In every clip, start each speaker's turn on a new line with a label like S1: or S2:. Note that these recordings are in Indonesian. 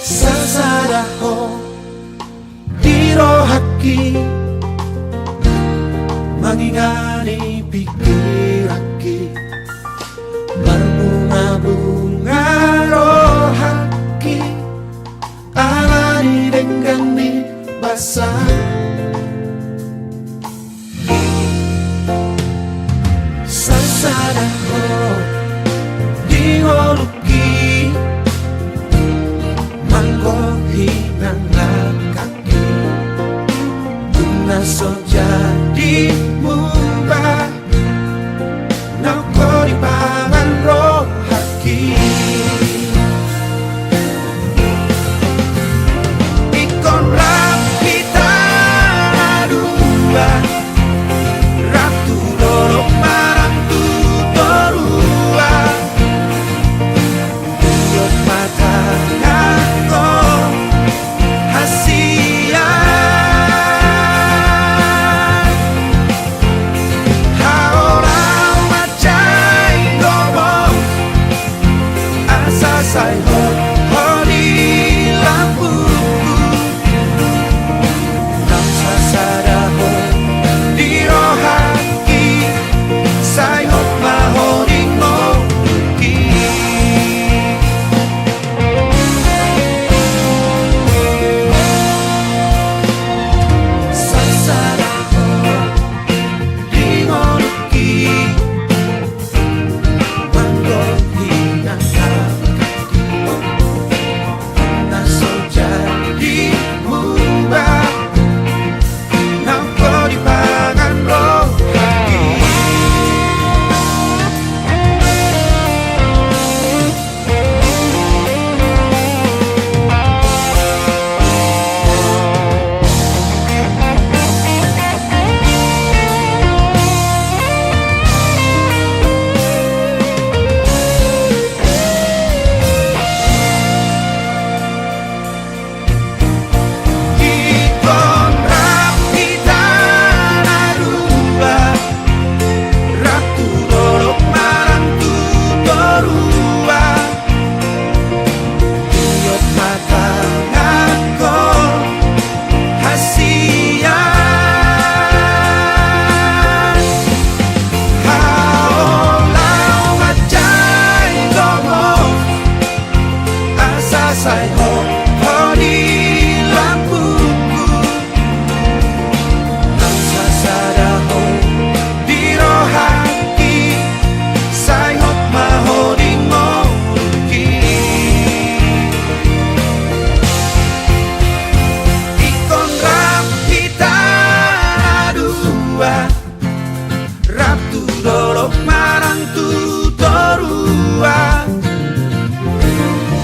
S1: Sasaraho dirohaki mangingani pikiraki berbunga-bunga rohaki alani dengan basah sasaraho diholuki manggohinang kaki tuna so jadi mubah nako di pangan rohaki ikon rapita dua ratu dorok marang tutorua tuyot mata ngako hasia haolau macai ngomong asa say hodi lampuku nang sasadaho dirohaki say hot mahoni ngoki sasadaho dingoluki manggohinang kaki naso jadi mubah nako di pangan rohaki ikon rapita narua ratu dorok marang tutorua tuyot mata ngako hasia haolau macai ngomong asa say hodi lampuku nang sasadaho dirohaki say hot mahodi ngoki ikon rapita dua ratu dorok marang tutorua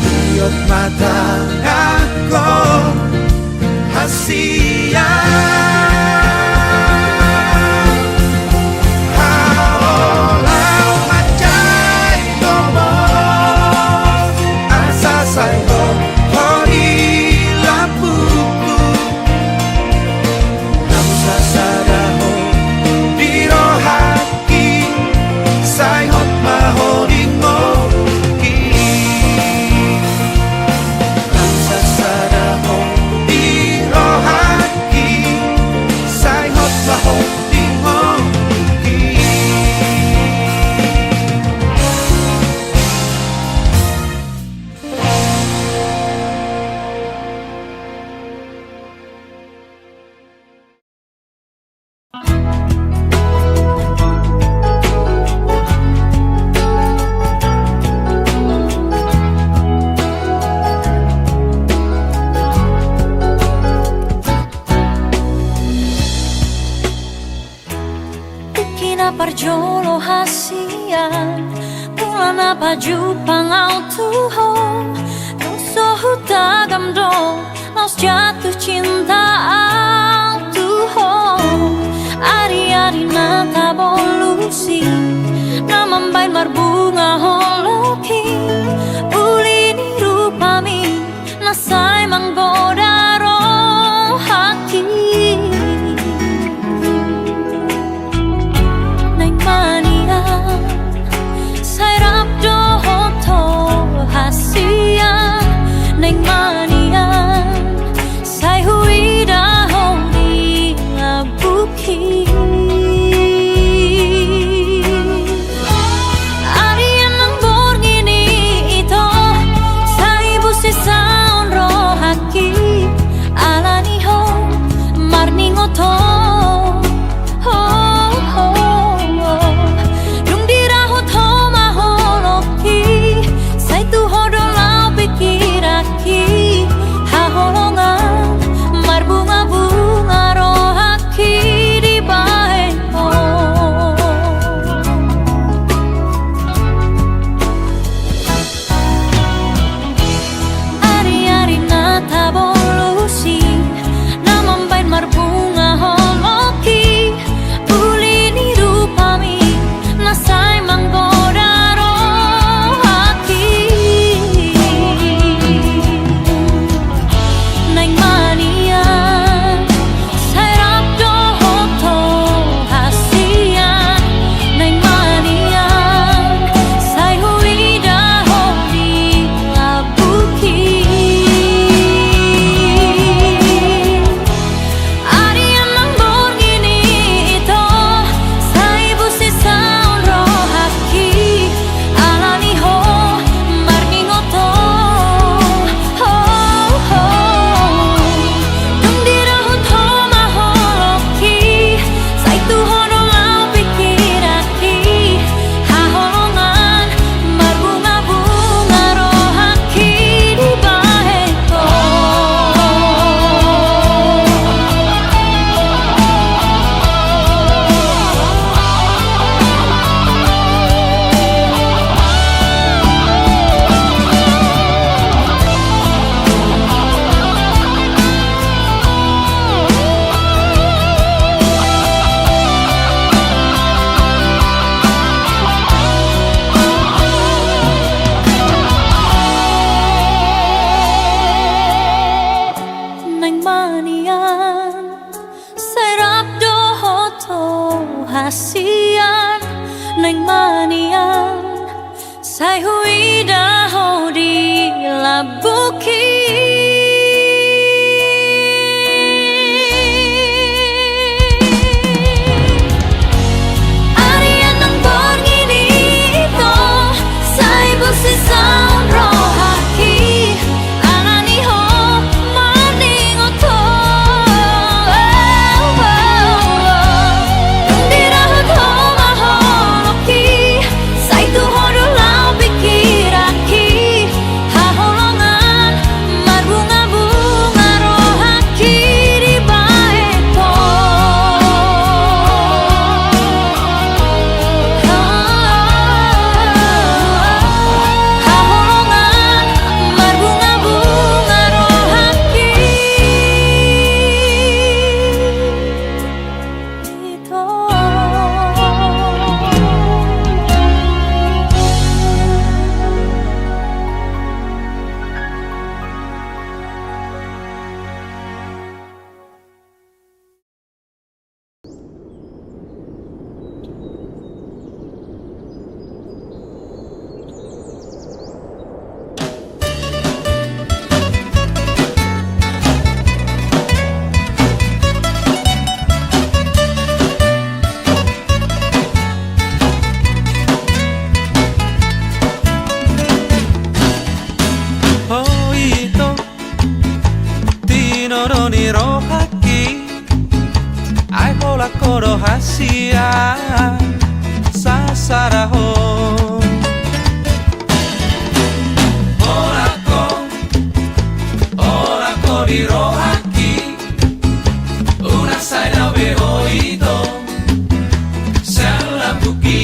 S1: tuyot mata ngako hasia haolau macai ngomong asa say hodi lampuku nang sasadaho dirohaki say hot mahodi ngoki nang sasadaho dirohaki say hot mahodi ngoki
S2: Ikina parjolo hasian Mulana baju pangau tuho Nung sohu tagam dong Naus jatuh cinta au tuho Ari-ari nata bolusi Namambain marbunga holoki Ulini rupami Nasay manggodaro rahasian neng manian sai hui dah di labuki Arian nang borgi dito sai busi sound rohaki anani ho maning oto Dirahat ho maholoki sai tu hodo lau pikiraki haholongan marbunga-bunga rohaki di baeto haholongan marbunga-bunga rohaki itu
S1: Oh itu Tinoroni rohaki Ai pola koro hasia Sasaraho Orako di rohaki Una sai da oído Se la buki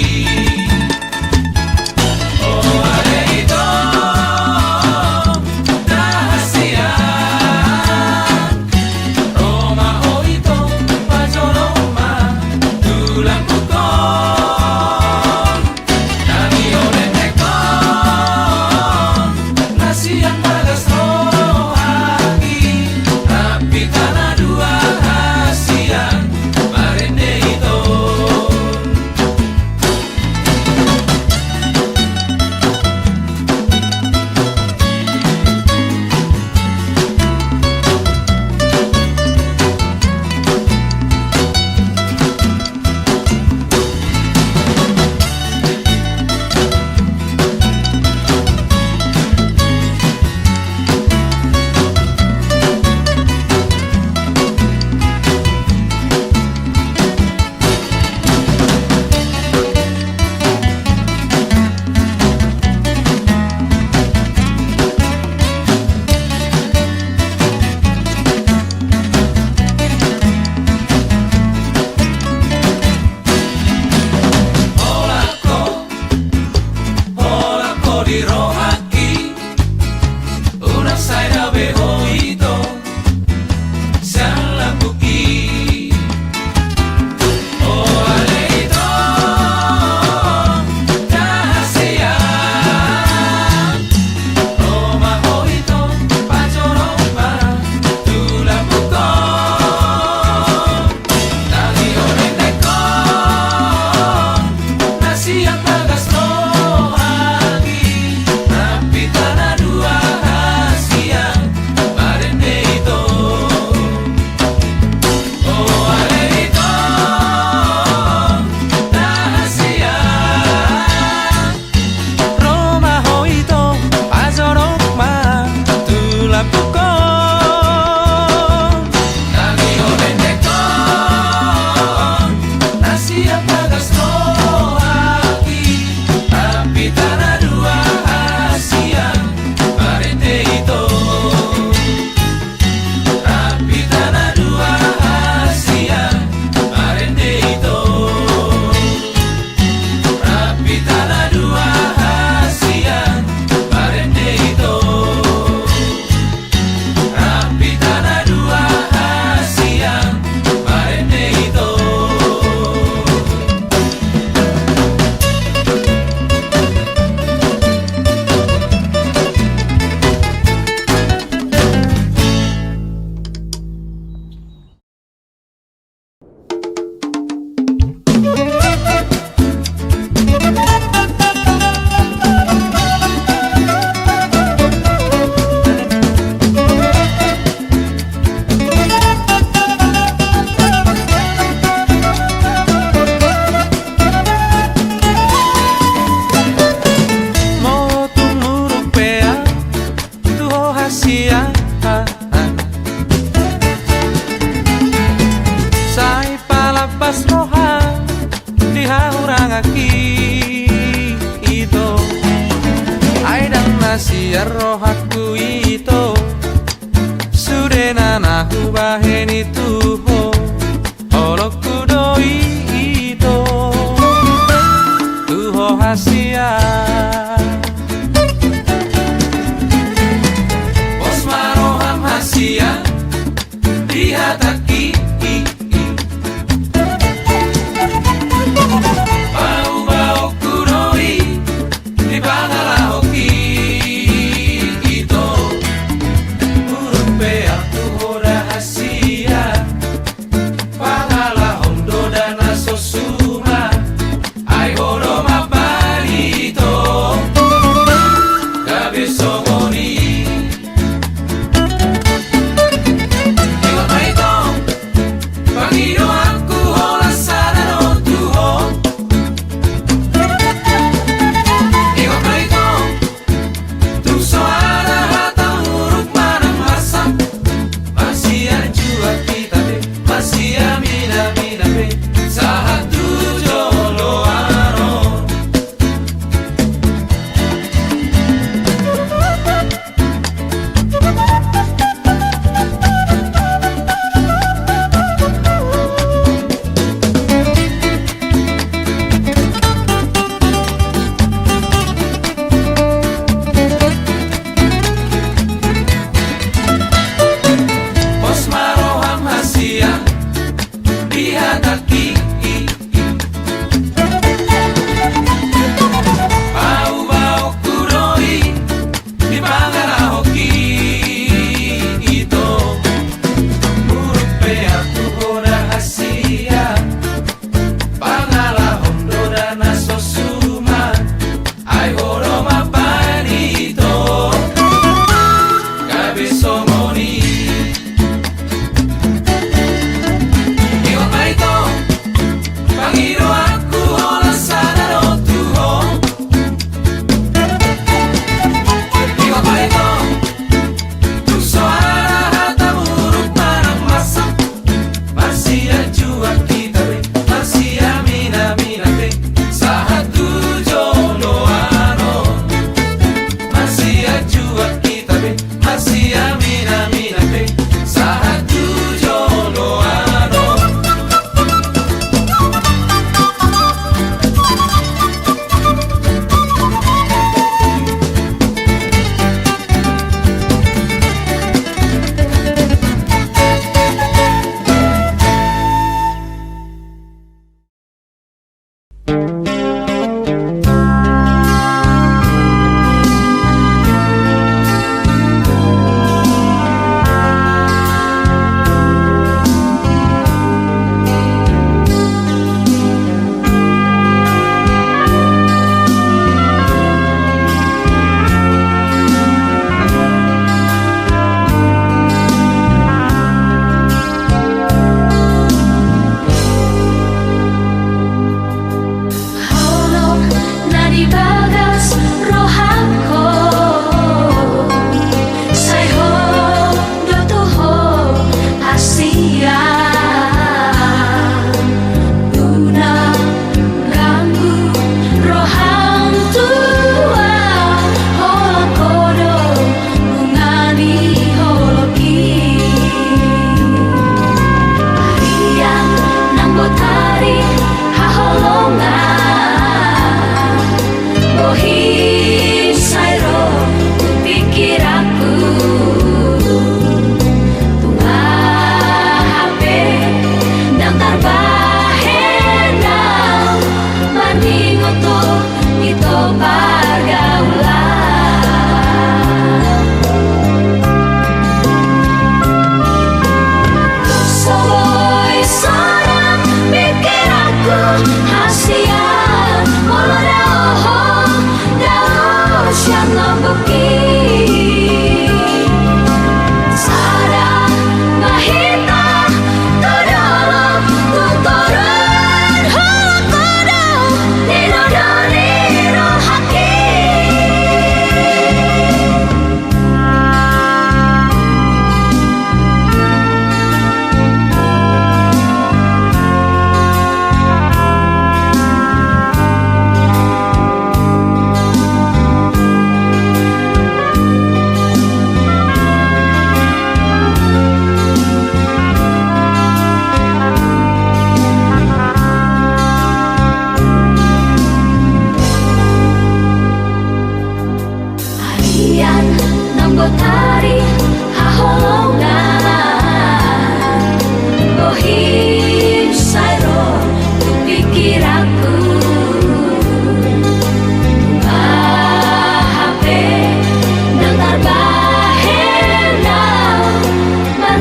S1: sana hubaheni tuho holoku doi ito tuho hasia Bos maroham hasia lihat aki bau-bau kudoi di bangala hoki ito urupea tuho rahasia bangala hondo dana sosuma ai horo mabalito kabesomoni Ikaw na ito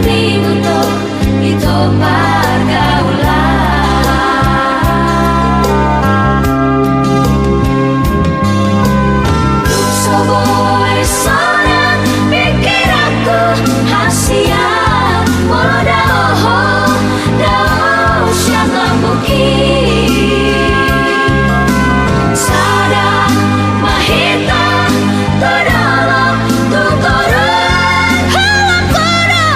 S2: minuto itu pergaulan. Soboy sonan pikir aku hasia molo dao siang lambuki sada mahita todolo tutorun halakono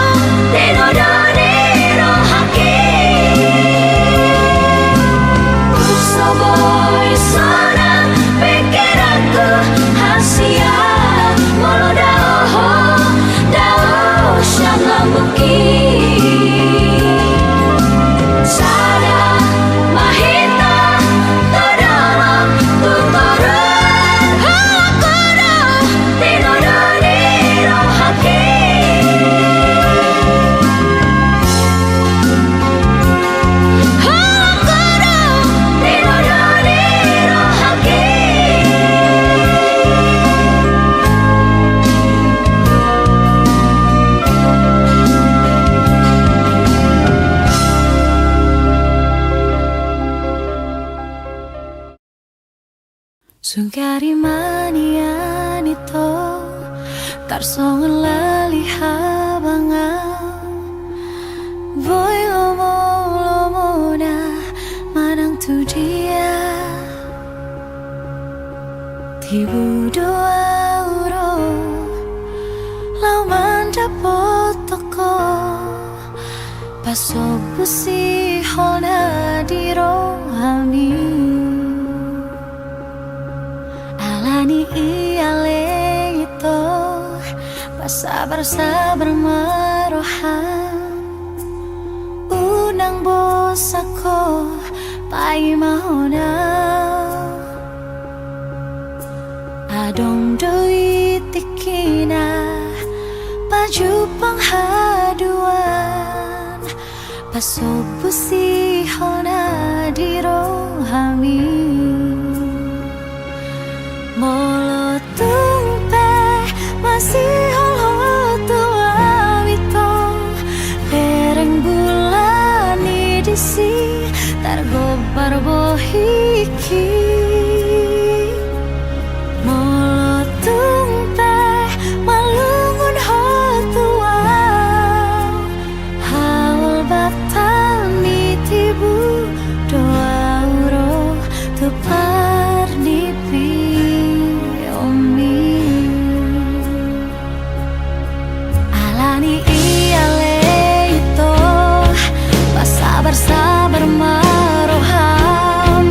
S2: dinodoniro haki soboy sonan pikir aku hasia molo dao siang lambuki sada mahita todolo tutorun halakono dinodoniro haki halakono dinodoniro haki. Sungkari manian itu tarsongan lali habangan boy lomo na manang tu dia tibu doa uro lau manda potoko paso pusi hona di rohami alani iale itu sabar marohan unang bosako pai mahona adong doi tikina baju penghaduan pasopusi hona di rohami molo tumpe masih holo tua wito pereng bulan disi targobar bohiki molo tumpe malungun ho tua hawal batal mitibu doa uro tupar nipi sabar maroham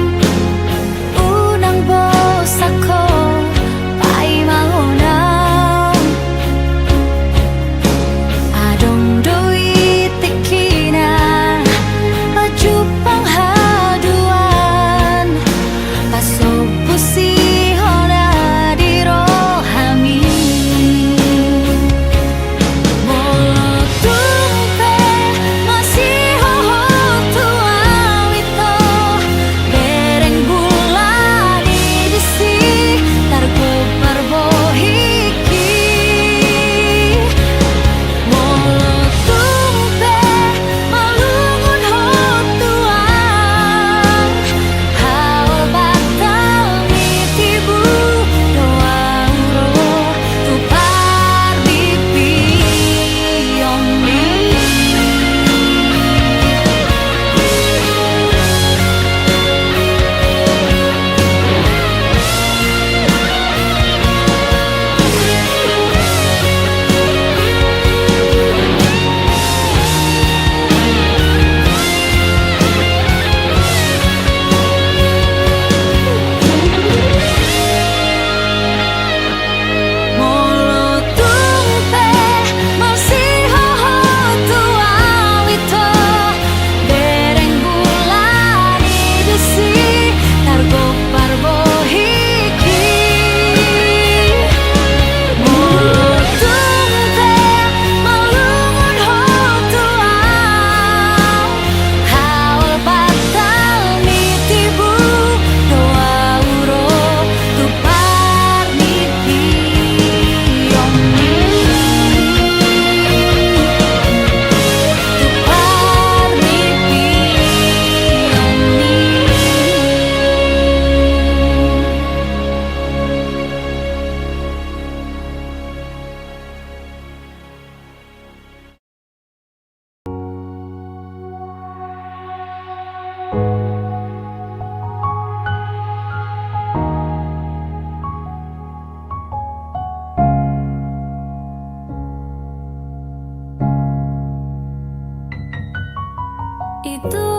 S2: itu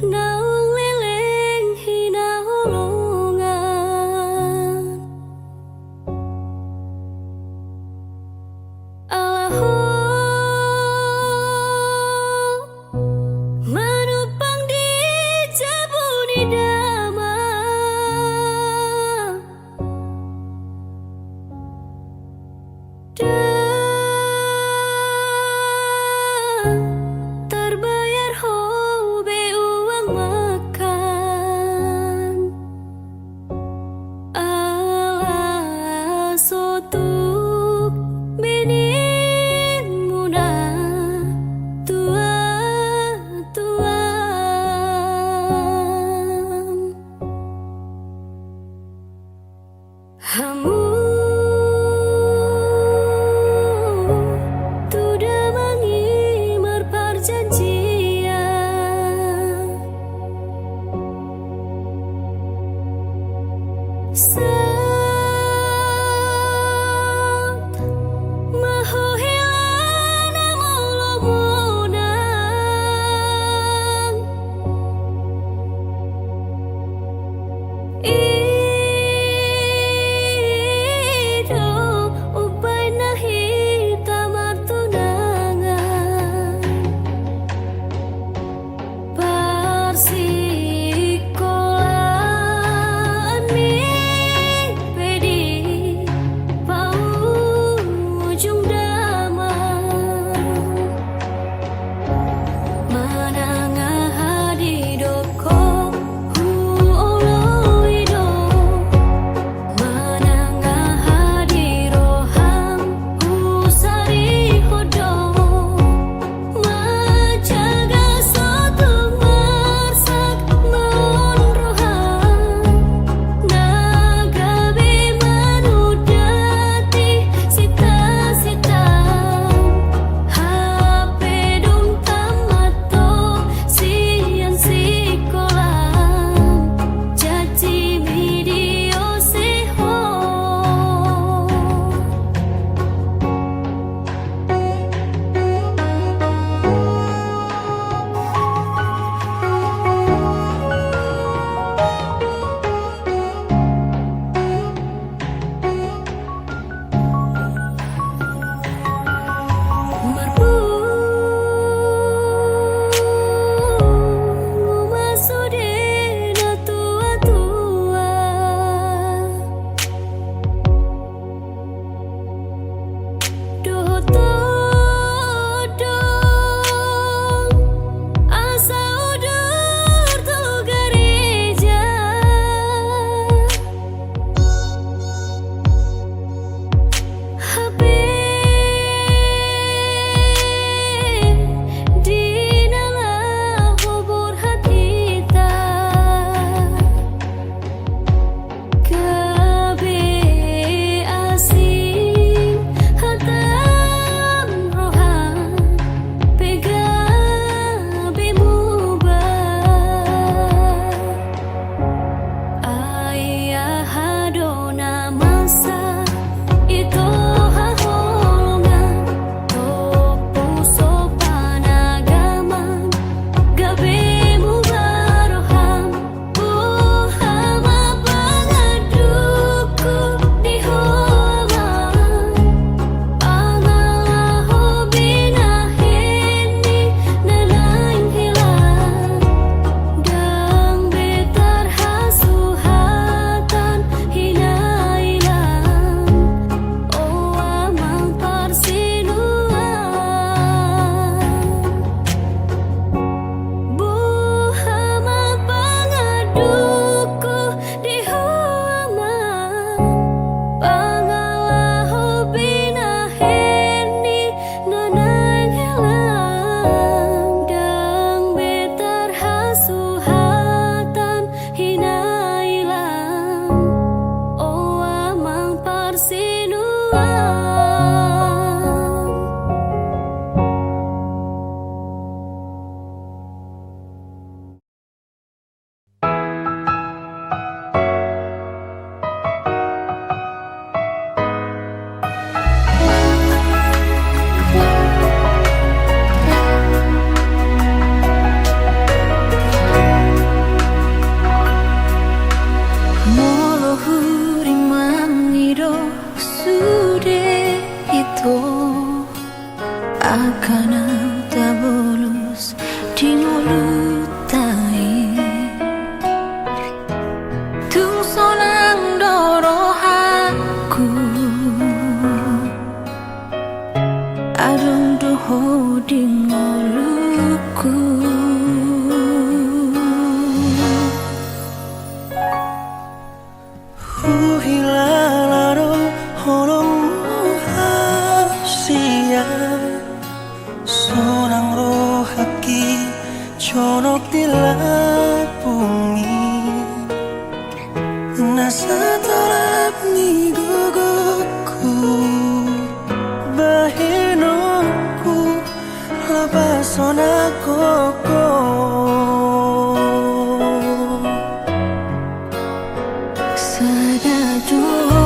S2: naung leleng hina holongan Allahu manupang di jabuni dama terbayar hobe uang makan ala sotuk benin muna tua hamu tuda mangimar perjanjian saat maho hilana molomonang Ido upay nahita martunangan Parsikolaan mi pedi paujung damang Manangah hadi doko hu oloido Manangah hadi roham usari hodo Majaga satu marsak mon roham Nagabe manudati sita-sita ito akan tabulus di mulut tayo. Tungso ng dorohaku adong doho di mulutku.
S3: Hilalaru holomu hasia sonang rohaki conok dilapumi nasa tolap ni guguku bahinoku lepas sonakoko
S2: Sadaju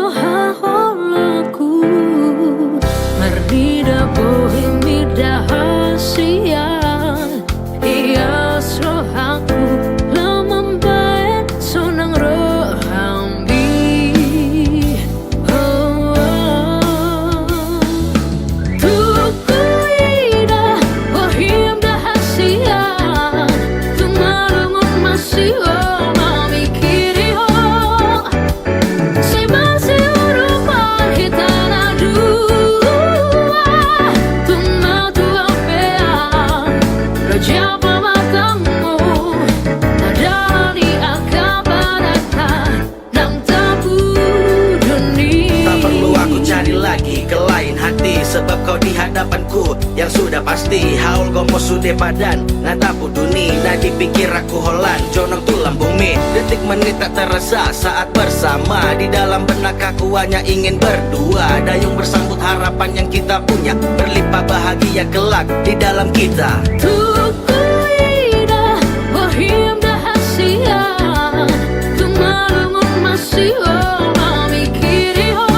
S2: haholaku Merdida bohemi rahasia Ias rohaku Lamam baik sonang rohambi Tuku ida bohem rahasia Tumarungun masih mamikiri ho Sebasi urupan kita dua Tuma tua pea Raja pamatamu Nadani akabarata Nang tabu dunia
S4: Tak perlu aku cari lagi ke lain hati Sebab kau di hadapanku yang sudah pasti Haul gomo sude padan ngatapu duni Nah dipikir aku holan jonong tulang bumi Detik menit tak terasa saat bersama Di dalam benak aku hanya ingin berdua Dayung bersambut harapan yang kita punya Berlimpah bahagia kelak di dalam kita
S2: Tuku ida bohem rahasia Tumarungun masih mamikiri ho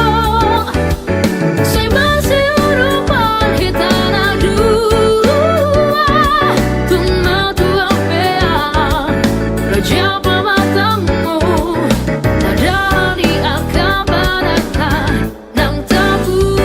S2: Sebasi urupan kita dua Tuma tua pea Raja pamatamu Nadani akabarata Nang tabu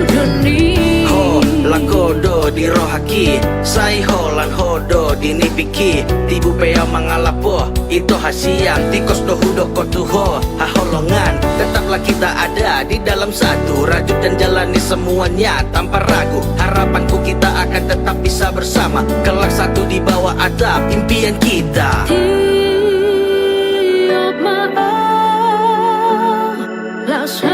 S2: dunia
S4: Ho lakodo di rohaki Sai holan hodo di nipiki Tibu pea mangalapo Ito hasiang tikos dohudo kotuho Haholongan tetaplah kita ada di dalam satu Rajut dan jalani semuanya tanpa ragu Harapanku kita akan tetap bisa bersama Kelak satu di bawah atap impian kita
S2: Tiap malam Lasal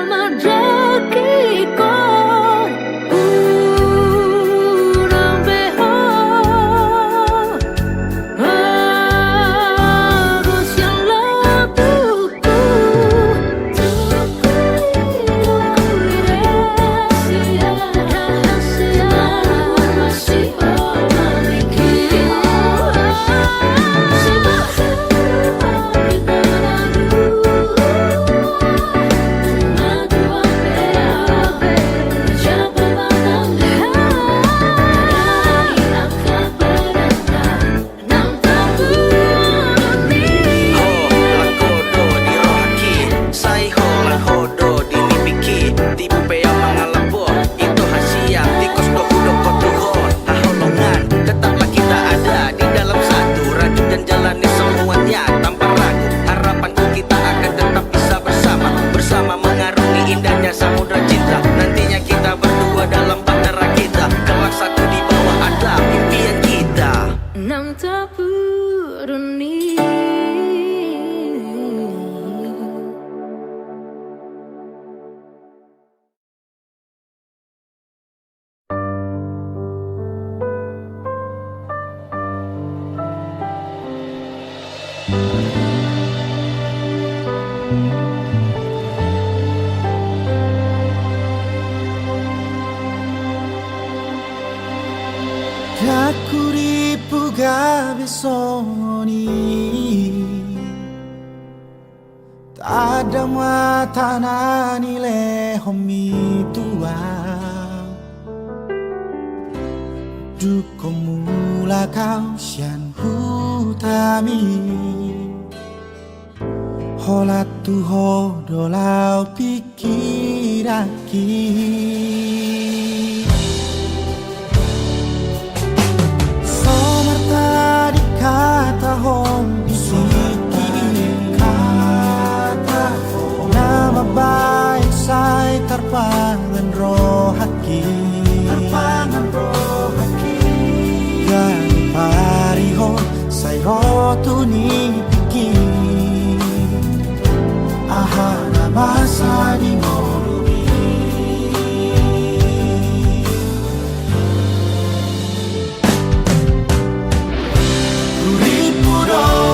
S2: madakiko Urang beho Bagus yang labuku Rahasia masih memikir
S4: lakodo di rohaki Sai holan hodo di nipiki Tibu pea mangalapo Ito hasiang tikos dohudo kotuho Haholongan tetaplah kita ada di dalam satu Rajut dan jalani semuanya tanpa ragu Harapanku kita akan tetap bisa bersama Bersama mengarungi indahnya samudra cinta Nantinya kita berdua dalam bahtera kita Kelak satu di bawah atap impian kita
S2: Nang tabu dunia
S3: Dakuripu gabe soni Tada mata nani le homi tua Duko mula kau sian hutami Holat tu hodolau pikiraki Kata hom bisiki kata nama baik sai terpangan rohaki gani pariho sai rotu ni piki ahana masa di morubi Puro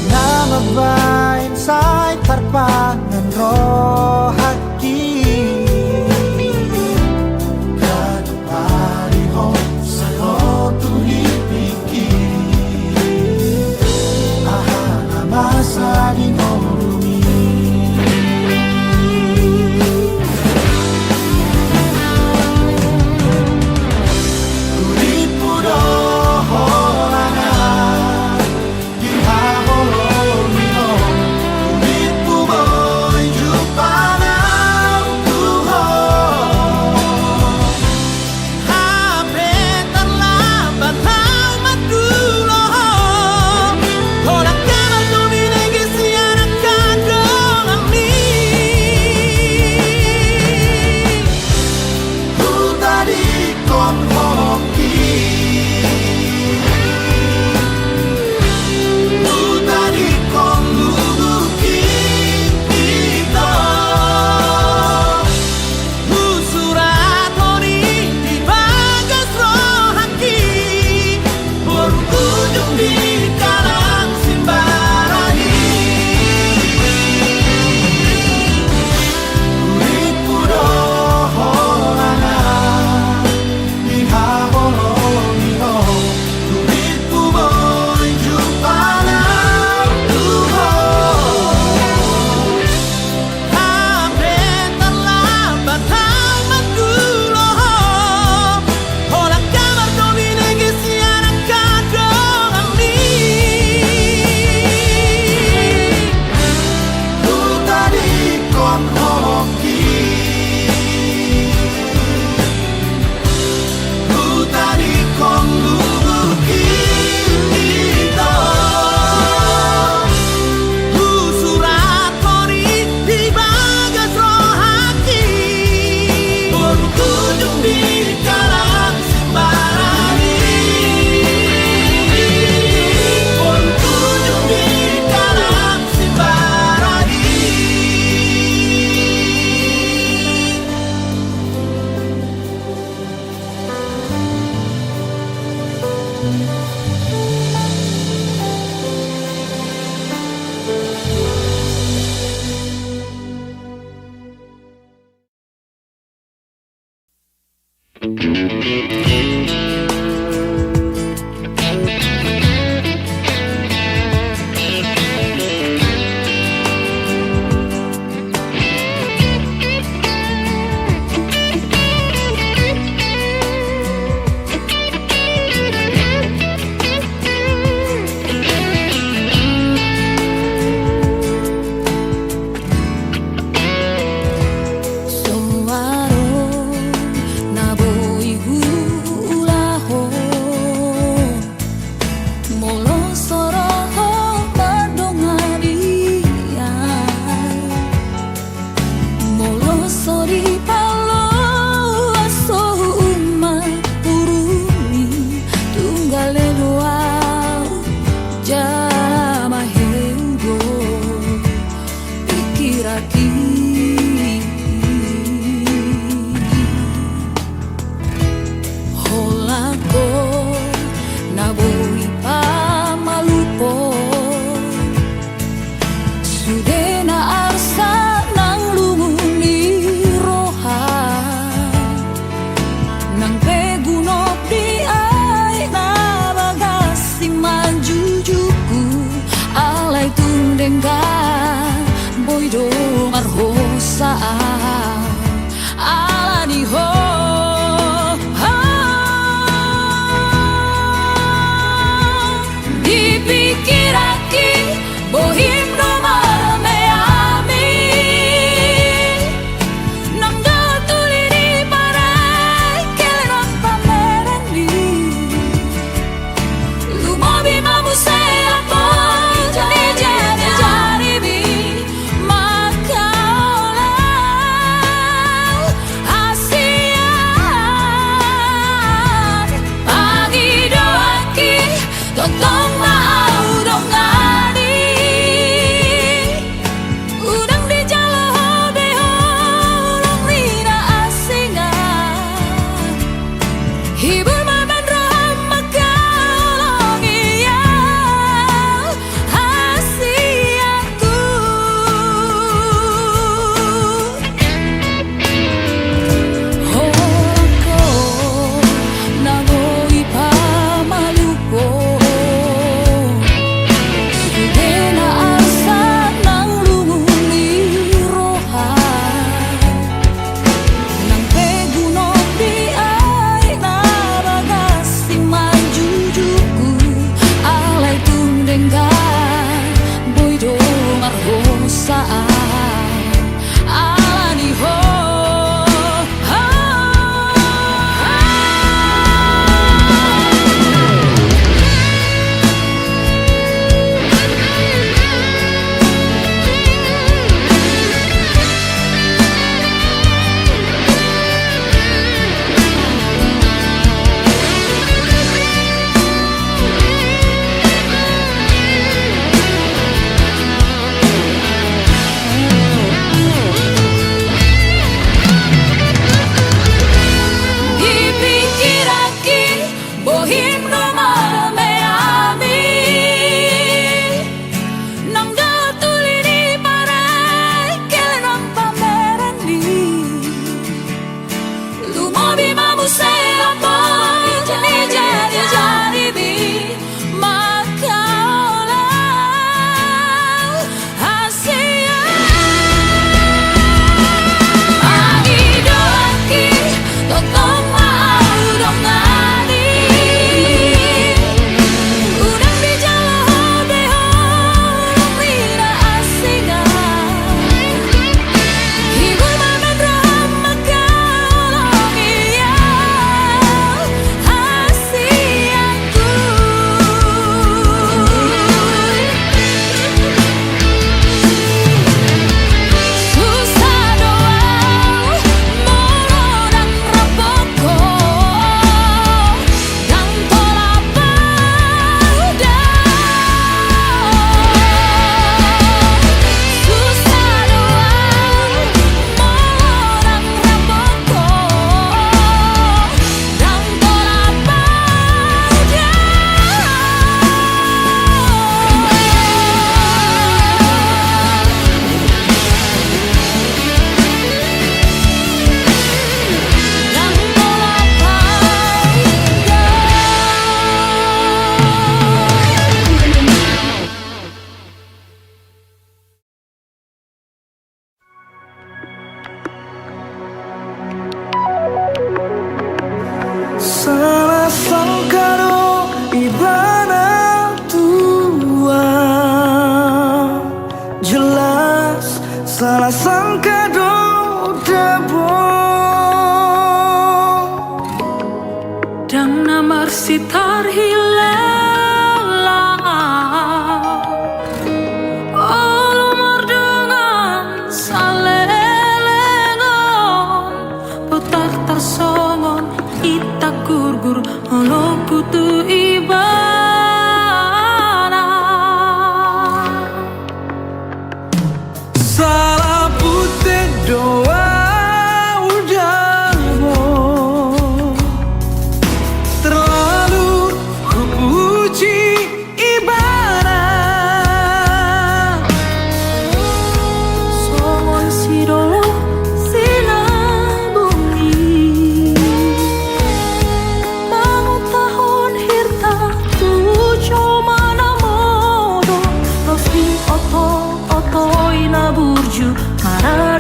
S3: Namabayan sa'y tarpangan rohaki Kada pariho sa'yo tunipiki Ahana masa di morumi Uripuro holana Di haholomino Uripu boy jupana tuho
S5: Hape terlambat tamat dulu Orang kamal dominegi siaran kadang ami
S3: Ku tadi kon hoki Ku tadi kon lubuki kita
S5: Surat hori di bagas rohaki
S3: Berkunjung di kalang simbarani Uripuro holana Di haholomino Uripu boy jupana tuho
S5: Hape terlambat tamat dulu Orang kamar dominegi siaran kadang ami
S3: Ku tadi kon hoki Ku tadi kon lubuki kita
S5: Surat hori di bagas rohaki
S3: Berkunjung di kalang simbarani Berkunjung di kalang simbarani
S2: Soaro naboi hulaho Molo soroho madongadia Molo sori palo asoma urumi tunggale doa jama heugo pikiraki Holako naboi pamalupo Sudena arsa nang lumuni roha Nang pegunop di ay nabagasing manjujuku Alay tundenggan boydo marhosa Alani ho Dipikiraki bohim no mameami Nang datuli di parai kelenak pamerani Lumobi mamuse apa jari-jari makaolah Asian pagi doaki totong mau dong adi Udang di jalo beholong rina asingan Hibur maman roham makaolongi Dengan boido marhosaan alani ho.
S5: Salah sangka do ibarat Tuhan, jelas salah sangka do debong.
S2: Dan namar sitar hilang olumur dengan salelengon putar tersongon ita gurgur olo kutu ibana.
S5: Salah putih doa udah mau, terlalu ku puji ibarat
S2: Songon sidolo sinabungi bangu tahun hirta tujo mana modo Rofi oto ina burju marara